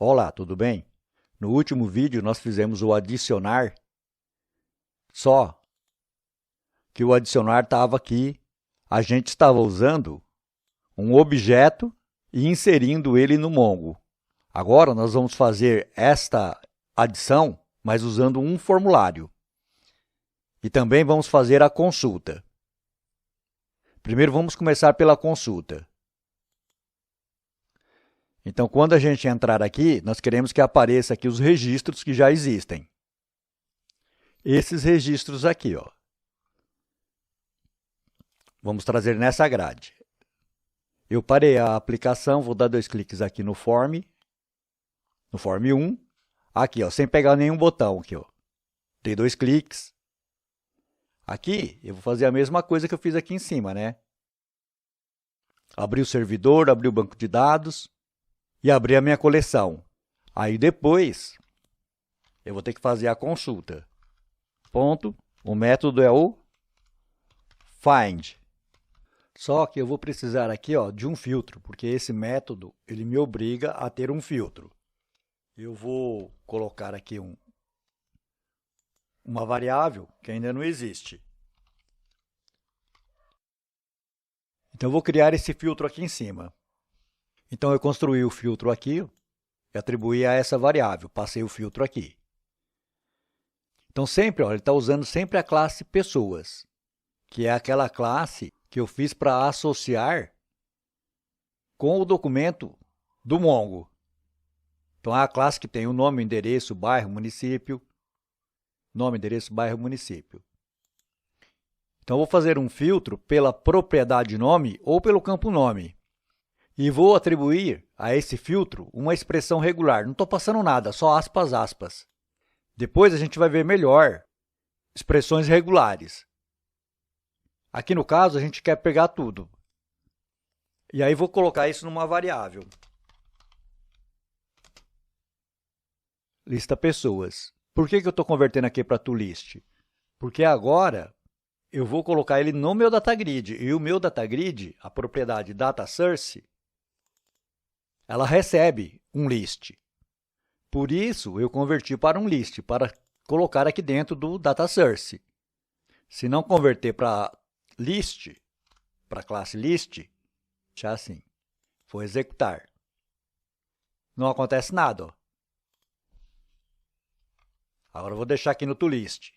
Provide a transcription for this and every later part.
Olá, tudo bem? No último vídeo nós fizemos o adicionar, só que o adicionar estava aqui, a gente estava usando um objeto e inserindo ele no Mongo. Agora nós vamos fazer esta adição, mas usando um formulário. E também vamos fazer a consulta. Primeiro vamos começar pela consulta. Então, quando a gente entrar aqui, nós queremos que apareça aqui os registros que já existem. Esses registros aqui, ó. Vamos trazer nessa grade. Eu parei a aplicação, vou dar 2 cliques aqui no Form 1. Aqui, ó, sem pegar nenhum botão aqui, ó. Dei 2 cliques. Aqui, eu vou fazer a mesma coisa que eu fiz aqui em cima, né? Abri o servidor, abri o banco de dados e abri a minha coleção. Aí depois, eu vou ter que fazer a consulta. Ponto. O método é o find. Só que eu vou precisar aqui, ó, de um filtro, porque esse método ele me obriga a ter um filtro. Eu vou colocar aqui uma variável que ainda não existe. Então, eu vou criar esse filtro aqui em cima. Então, eu construí o filtro aqui e atribuí a essa variável. Passei o filtro aqui. Então, sempre, ó, ele está usando sempre a classe pessoas, que é aquela classe que eu fiz para associar com o documento do Mongo. Então, é a classe que tem o nome, endereço, bairro, município. Nome, endereço, bairro, município. Então, eu vou fazer um filtro pela propriedade nome ou pelo campo nome. E vou atribuir a esse filtro uma expressão regular. Não estou passando nada, só aspas, aspas. Depois a gente vai ver melhor expressões regulares. Aqui no caso, a gente quer pegar tudo. E aí vou colocar isso numa variável. Lista pessoas. Por que eu estou convertendo aqui para toList? Porque agora eu vou colocar ele no meu DataGrid. E o meu DataGrid, a propriedade DataSource, ela recebe um list. Por isso, eu converti para um list, para colocar aqui dentro do DataSource. Se não converter para list, para a classe list, já assim, vou executar. Não acontece nada, ó. Agora eu vou deixar aqui no toList.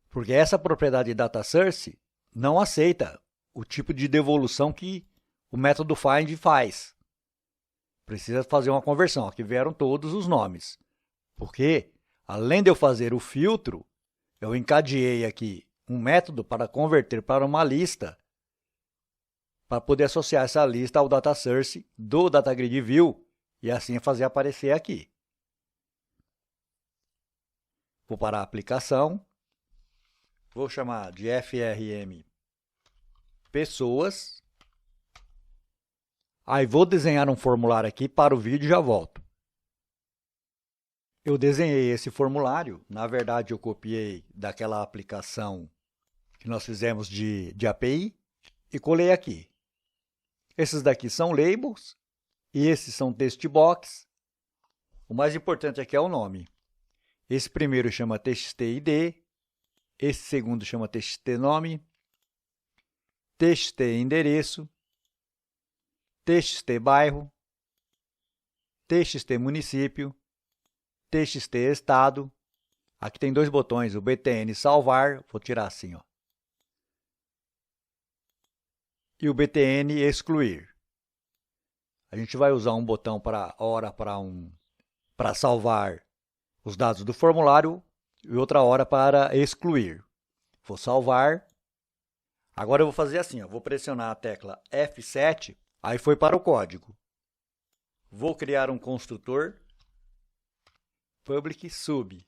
Porque essa propriedade DataSource não aceita o tipo de devolução que o método find faz. Precisa fazer uma conversão. Aqui vieram todos os nomes. Porque, além de eu fazer o filtro, eu encadeei aqui um método para converter para uma lista, para poder associar essa lista ao DataSource do DataGrid View e assim fazer aparecer aqui. Vou parar a aplicação. Vou chamar de FRM pessoas. Aí vou desenhar um formulário aqui para o vídeo e já volto. Eu desenhei esse formulário. Na verdade, eu copiei daquela aplicação que nós fizemos de API e colei aqui. Esses daqui são labels e esses são text box. O mais importante aqui é o nome. Esse primeiro chama txt_id. Esse segundo chama txt_nome, txt_endereço, txt_bairro, txt_município, txt_estado. Aqui tem 2 botões, o btn salvar, vou tirar assim, ó. E o btn excluir. A gente vai usar um botão para salvar os dados do formulário e outra hora para excluir. Vou salvar. Agora eu vou fazer assim, ó, vou pressionar a tecla F7, aí foi para o código. Vou criar um construtor public sub.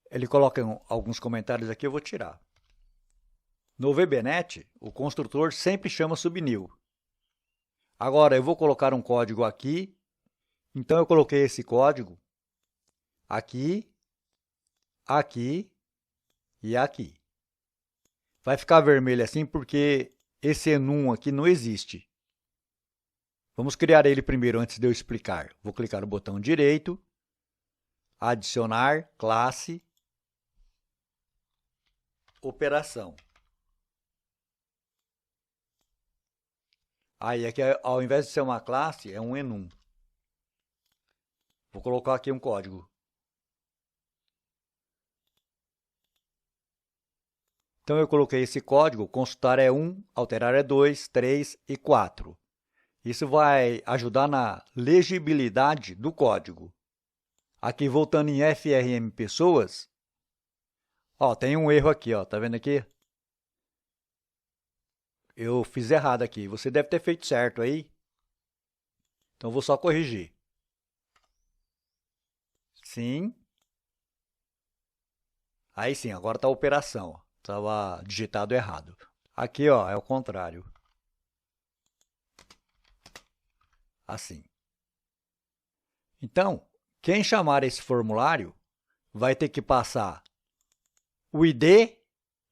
Ele coloca alguns comentários aqui, eu vou tirar. No VBNet, o construtor sempre chama subnew. Agora eu vou colocar um código aqui. Então, eu coloquei esse código aqui, aqui e aqui. Vai ficar vermelho assim porque esse enum aqui não existe. Vamos criar ele primeiro antes de eu explicar. Vou clicar no botão direito, adicionar, classe, operação. Aí aqui, ao invés de ser uma classe, é um enum. Vou colocar aqui um código. Então, eu coloquei esse código, consultar é 1, alterar é 2, 3 e 4. Isso vai ajudar na legibilidade do código. Aqui, voltando em FRM Pessoas, ó, tem um erro aqui, ó, tá vendo aqui? Eu fiz errado aqui, você deve ter feito certo aí. Então, vou só corrigir. Sim. Aí sim, agora está a operação. Estava digitado errado. Aqui, ó, é o contrário. Assim. Então, quem chamar esse formulário vai ter que passar o ID.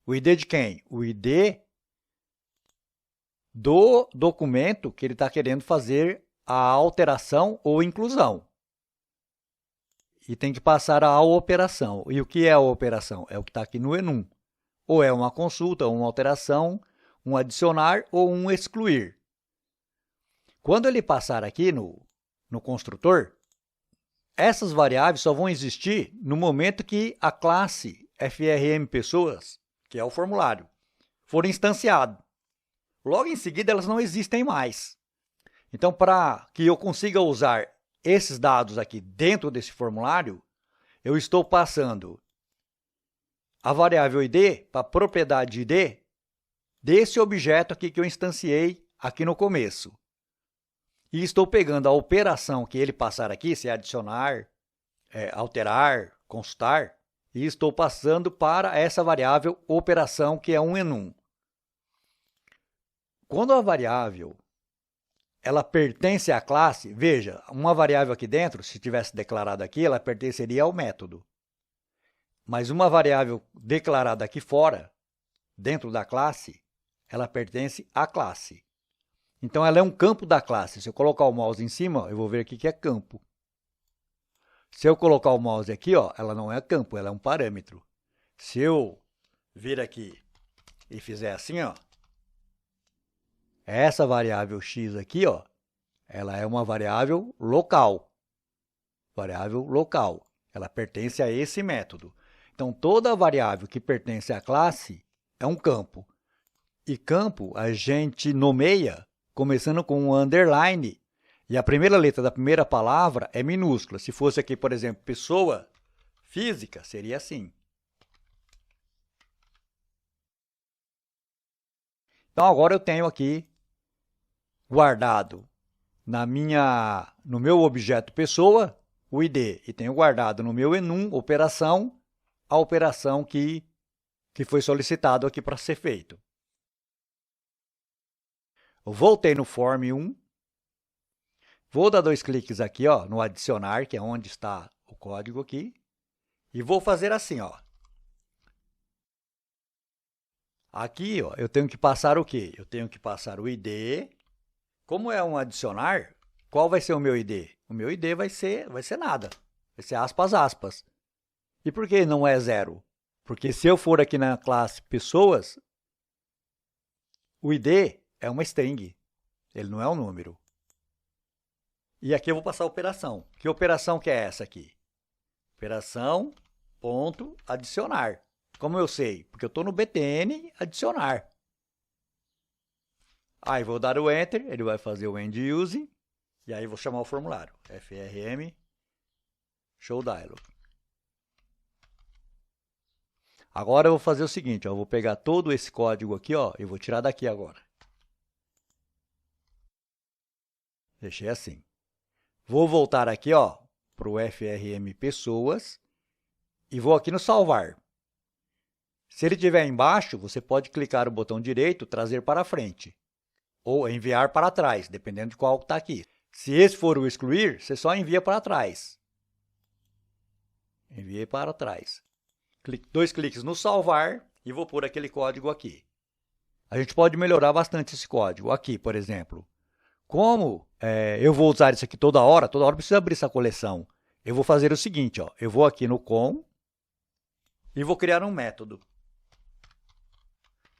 O ID de quem? O ID do documento que ele está querendo fazer a alteração ou inclusão. E tem que passar a operação. E o que é a operação? É o que está aqui no enum. Ou é uma consulta, uma alteração, um adicionar ou um excluir. Quando ele passar aqui no construtor, essas variáveis só vão existir no momento que a classe FRM Pessoas, que é o formulário, for instanciado. Logo em seguida, elas não existem mais. Então, para que eu consiga usar esses dados aqui dentro desse formulário, eu estou passando a variável ID para a propriedade ID desse objeto aqui que eu instanciei aqui no começo. E estou pegando a operação que ele passar aqui, se é adicionar, alterar, consultar, e estou passando para essa variável operação, que é um enum. Quando a variável ela pertence à classe, veja, uma variável aqui dentro, se tivesse declarado aqui, ela pertenceria ao método. Mas uma variável declarada aqui fora, dentro da classe, ela pertence à classe. Então, ela é um campo da classe. Se eu colocar o mouse em cima, eu vou ver aqui que é campo. Se eu colocar o mouse aqui, ó, ela não é campo, ela é um parâmetro. Se eu vir aqui e fizer assim, ó, essa variável x aqui, ó, ela é uma variável local. Variável local. Ela pertence a esse método. Então, toda variável que pertence à classe é um campo. E campo a gente nomeia começando com um underline. E a primeira letra da primeira palavra é minúscula. Se fosse aqui, por exemplo, pessoa física, seria assim. Então, agora eu tenho aqui guardado no meu objeto pessoa o ID. E tenho guardado no meu enum operação a operação que foi solicitado aqui para ser feito. Eu voltei no Form 1. Vou dar 2 cliques aqui, ó, no adicionar, que é onde está o código aqui. E vou fazer assim, ó. Aqui, ó, eu tenho que passar o quê? Eu tenho que passar o ID. Como é um adicionar, qual vai ser o meu ID? O meu ID vai ser nada. Vai ser aspas, aspas. E por que não é 0? Porque se eu for aqui na classe pessoas, o ID é uma string. Ele não é um número. E aqui eu vou passar a operação. Que operação que é essa aqui? Operação, ponto, adicionar. Como eu sei? Porque eu estou no btn adicionar. Aí vou dar o Enter, ele vai fazer o end using, e aí vou chamar o formulário. FRM show dialog. Agora eu vou fazer o seguinte, ó, eu vou pegar todo esse código aqui, ó, e vou tirar daqui agora. Deixei assim. Vou voltar aqui, ó, para o FRM Pessoas e vou aqui no salvar. Se ele estiver embaixo, você pode clicar no botão direito, trazer para frente, ou enviar para trás, dependendo de qual está aqui. Se esse for o excluir, você só envia para trás. Enviei para trás. 2 cliques no salvar e vou pôr aquele código aqui. a gente pode melhorar bastante esse código. Aqui, por exemplo, como eu vou usar isso aqui toda hora precisa abrir essa coleção. Eu vou fazer o seguinte, ó, eu vou aqui no com e vou criar um método.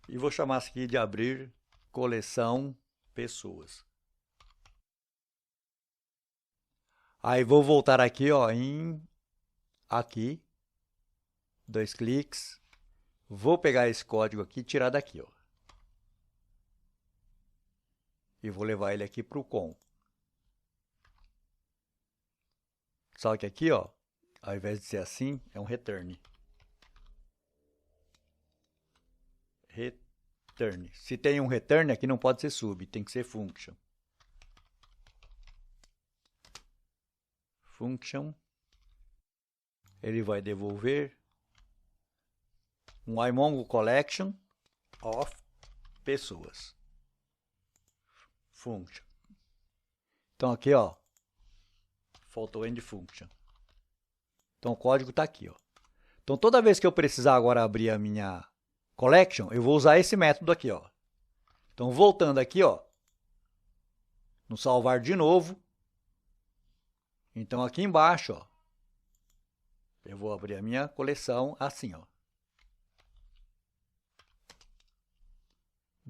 E vou chamar isso aqui de abrir coleção pessoas. Aí vou voltar aqui, ó, aqui, 2 cliques. Vou pegar esse código aqui e tirar daqui, ó. E vou levar ele aqui para o com. Só que aqui, ó, ao invés de ser assim, é um return. Return. Se tem um return, aqui não pode ser sub, tem que ser function. Function. Ele vai devolver um iMongo collection of pessoas. Function. Então aqui, ó, faltou end function. Então o código está aqui, ó. Então toda vez que eu precisar agora abrir a minha collection, eu vou usar esse método aqui, ó. Então voltando aqui, ó, no salvar de novo. Então aqui embaixo, ó, eu vou abrir a minha coleção assim, ó.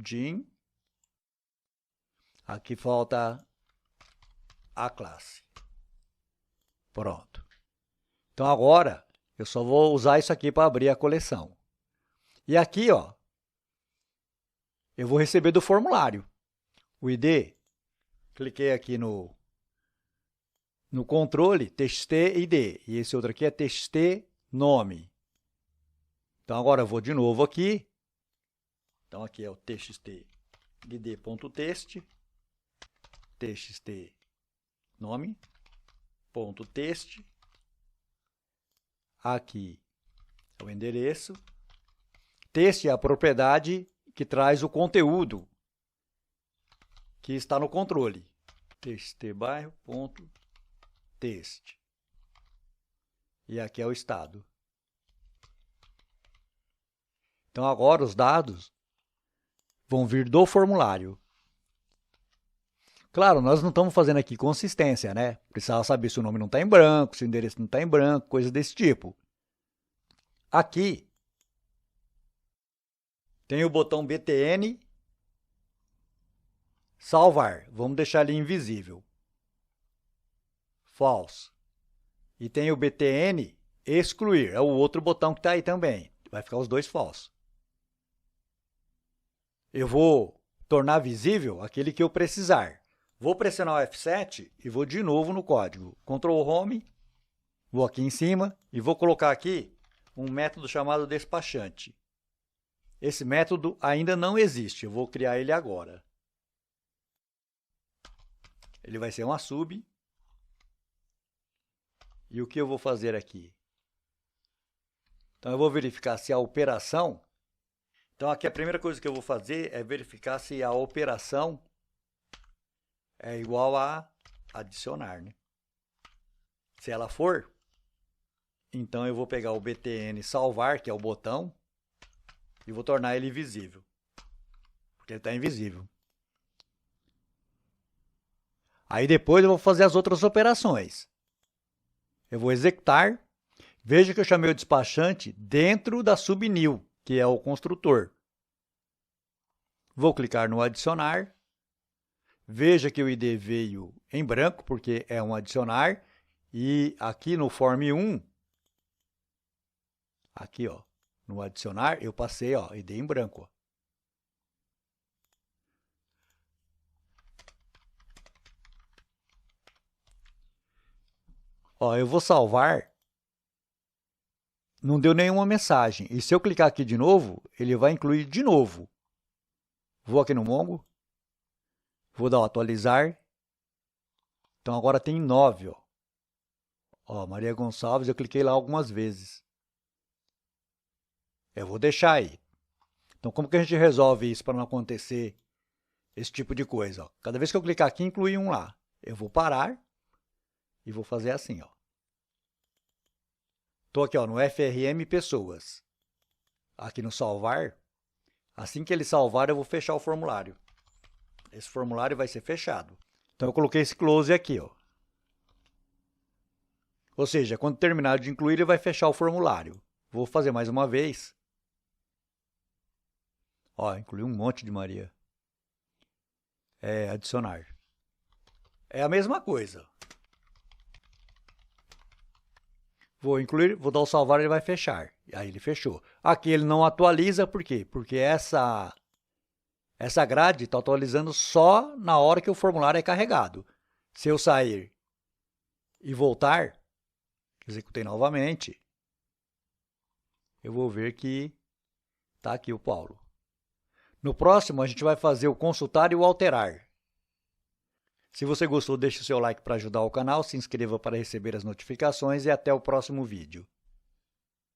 Jim. Aqui falta a classe. Pronto. Então agora eu só vou usar isso aqui para abrir a coleção. E aqui, ó, eu vou receber do formulário o ID. Cliquei aqui no controle, txt ID. E esse outro aqui é txt nome. Então agora eu vou de novo aqui. Então aqui é o txt id.txt, txt nome, ponto txt. Aqui é o endereço. Txt é a propriedade que traz o conteúdo que está no controle. txt_bairro.txt. E aqui é o estado. Então agora os dados vão vir do formulário. Claro, nós não estamos fazendo aqui consistência, né? Precisava saber se o nome não está em branco, se o endereço não está em branco, coisas desse tipo. Aqui tem o botão btn salvar. Vamos deixar ele invisível. False. E tem o btn excluir. É o outro botão que está aí também. Vai ficar os dois false. Eu vou tornar visível aquele que eu precisar. Vou pressionar o F7 e vou de novo no código. Ctrl Home, vou aqui em cima e vou colocar aqui um método chamado despachante. Esse método ainda não existe, eu vou criar ele agora. Ele vai ser uma sub. E o que eu vou fazer aqui? Então eu vou verificar se a operação... Então aqui a primeira coisa que eu vou fazer é verificar se a operação é igual a adicionar, né? Se ela for, então eu vou pegar o btn salvar, que é o botão, e vou tornar ele visível, porque ele está invisível. Aí depois eu vou fazer as outras operações. Eu vou executar. Veja que eu chamei o despachante dentro da subnew, que é o construtor. Vou clicar no adicionar. Veja que o ID veio em branco, porque é um adicionar. E aqui no form 1, aqui ó, no adicionar, eu passei ó, ID em branco. Ó, eu vou salvar. Não deu nenhuma mensagem. E se eu clicar aqui de novo, ele vai incluir de novo. Vou aqui no Mongo. Vou dar o atualizar. Então agora tem 9. Ó, Maria Gonçalves, eu cliquei lá algumas vezes. Eu vou deixar aí. Então como que a gente resolve isso para não acontecer esse tipo de coisa? Ó? Cada vez que eu clicar aqui, inclui um lá. Eu vou parar e vou fazer assim. Estou aqui ó, no FRM Pessoas. Aqui no salvar. Assim que ele salvar, eu vou fechar o formulário. Esse formulário vai ser fechado. Então eu coloquei esse close aqui, ó. Ou seja, quando terminar de incluir, ele vai fechar o formulário. Vou fazer mais uma vez. Ó, incluiu um monte de Maria. Adicionar. É a mesma coisa. Vou incluir, vou dar o salvar, ele vai fechar. Aí ele fechou. Aqui ele não atualiza, por quê? Porque essa grade está atualizando só na hora que o formulário é carregado. Se eu sair e voltar, executei novamente, eu vou ver que está aqui o Paulo. No próximo, a gente vai fazer o consultar e o alterar. Se você gostou, deixe o seu like para ajudar o canal, se inscreva para receber as notificações e até o próximo vídeo.